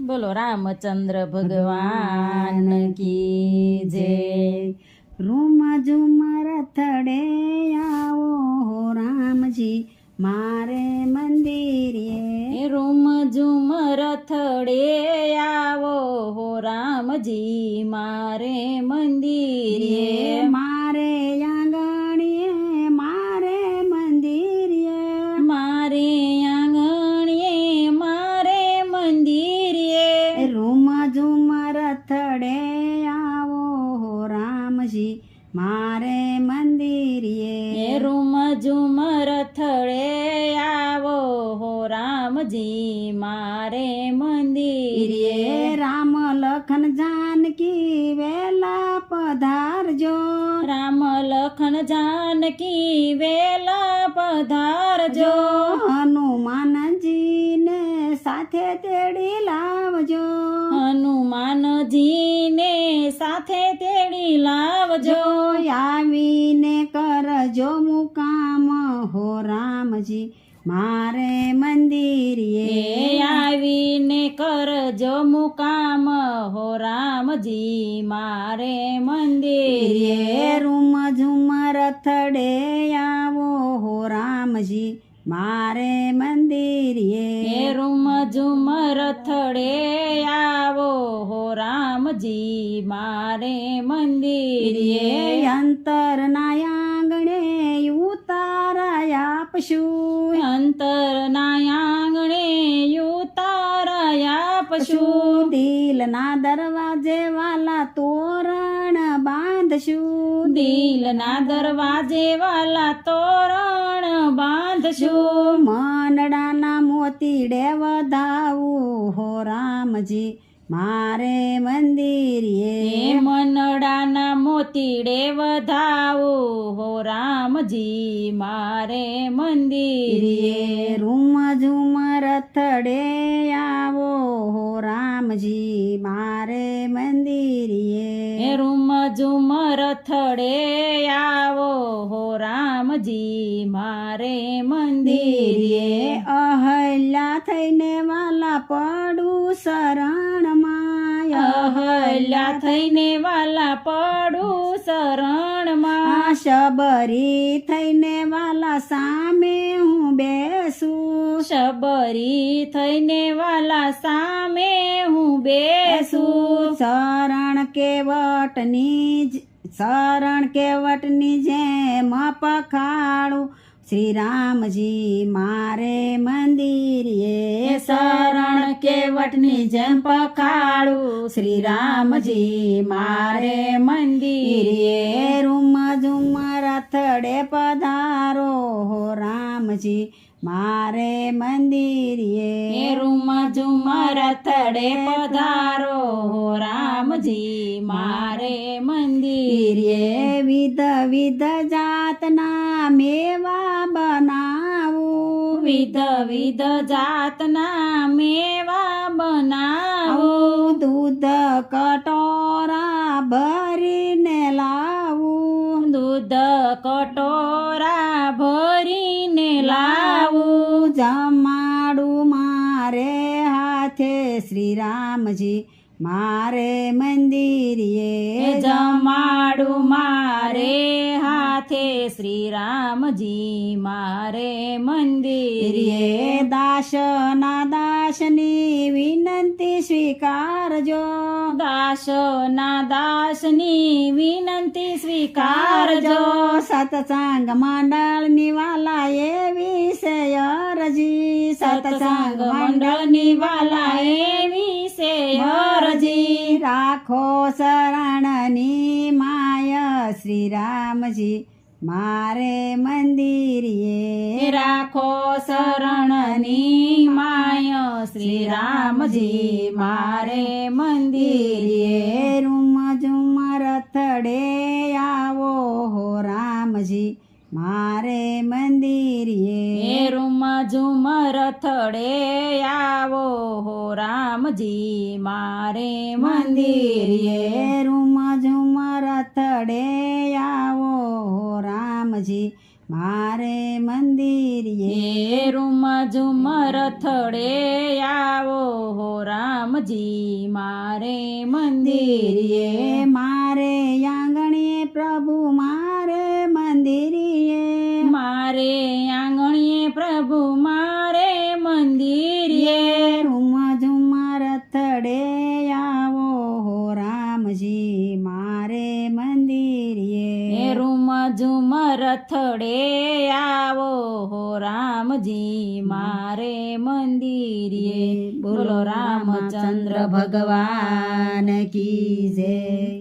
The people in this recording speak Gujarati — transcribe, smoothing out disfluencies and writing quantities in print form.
બોલો રામચંદ્ર ભગવાન કી જય। રૂમ ઝુમર થડે આવો હો રામજી મારે મંદિરે। રૂમ ઝુમર થડે આવો હો રામજી મારે મંદિરે। મારે આંગણીએ મારે મંદિરે। મારે આંગણીએ મારે મંદિરે। રૂમ ઝુમર થડે આવો હો રામજી મારે મંદિરે। રૂમ ઝુમર થડે આવો હો રામજી મારે મંદિરે। રામ લખન જાનકી વેલા પધારજો। રામ લખન જાનકી વેલા પધારજો। હનુમાનજીને સાથે તેડી લાવજો। હનુમાનજીને સાથે તેડી લાવજો। આવીને કરજો મુકામ હો રામજી મારે મંદિરે। આવીને કરજો મુકામ હો રામજી મારે મંદિરે। રૂમ ઝુમર થડે આવો હો રામજી મારે મંદિરે। રૂમ ઝુમર થડે આવો હો રામજી મારે મંદિરે। અંતરના આંગણે ઉતારા આપશું। અંતરના આંગણે ઉતારા આપશું। દિલના દરવાજે વાલા તોરણ બાંધશું। દિલના દરવાજે વાલા તોરણ બાંધશું। મનડાના મોતીડે વધાવું હો રામજી મારે મંદિરે। મનડાના મોતીડે વધાવું હો રામજી મારે મંદિરે। રૂમ ઝુમર થડે આવો હો રામજી મારે મંદિરે। રૂમ ઝુમર થડે આવો હો રામજી મારે મંદિરે। અહલ્યા થઈને વાલા પડું શરણમાં। અહલ્યા થઈને વાલા પડું શરણમાં। શબરી થઈને વાલા સામે હું બેસું। શબરી થઈને વાલા સામે હું બેસું। શરણ કેવટની જેમ પખાડું શ્રી રામજી મારે મંદિરે। શરણ કેવટની જેમ પખાડું શ્રી રામજી મારે મંદિરે। રૂમ ઝુમર થડે પધારો હો રામજી મારે મંદિરે। રૂમ ઝુમર થડે પધારો હો રામજી મારે મંદિરે। વિધ જાતના મેવા બનાવું। વિધ જાતના મેવા બનાવું। દૂધ કટોરા ભરીને લાવું। દૂધ કટોરા ભરીને લાવું। જમાડું મારે હાથે શ્રી રામજી મારે મંદિરે। જમાડું મારે હાથે શ્રી રામજી મારે મંદિરે। દાસના દાસની વિનંતી સ્વીકારજો। દાસના દાસની વિનંતી સ્વીકારજો। સત્સંગ મંડળની વાલા એવી છે અરજી। સત્સંગ મંડળની વાલા એવી છે અરજી। રાખો શરણની માય શ્રી રામજી મારે મંદિરે। રાખો શરણની માય શ્રી રામજી મારે મંદિરે। રૂમ ઝુમર થડે આવો હો રામજી મારે મંદિરે। રૂમ ઝુમર થડે આવો હો રામજી મારે મંદિરે। રૂમ ઝુમર થડે આવો હો રામજી મારે મંદિરે રૂમ ઝુમર થડે આવો હો રામ રામજી મારે મંદિરે મારે આંગણીએ પ્રભુ મારે મંદિરીએ મારે આંગણીએ પ્રભુ મારે મંદિરે રૂમ ઝુમા રથડે આવો હો રામજી મારે મંદિરીએ રૂમ ઝુમ રથડે આવો હો રામજી મારે મંદિરે બોલો રામચંદ્ર ભગવાન કી જય.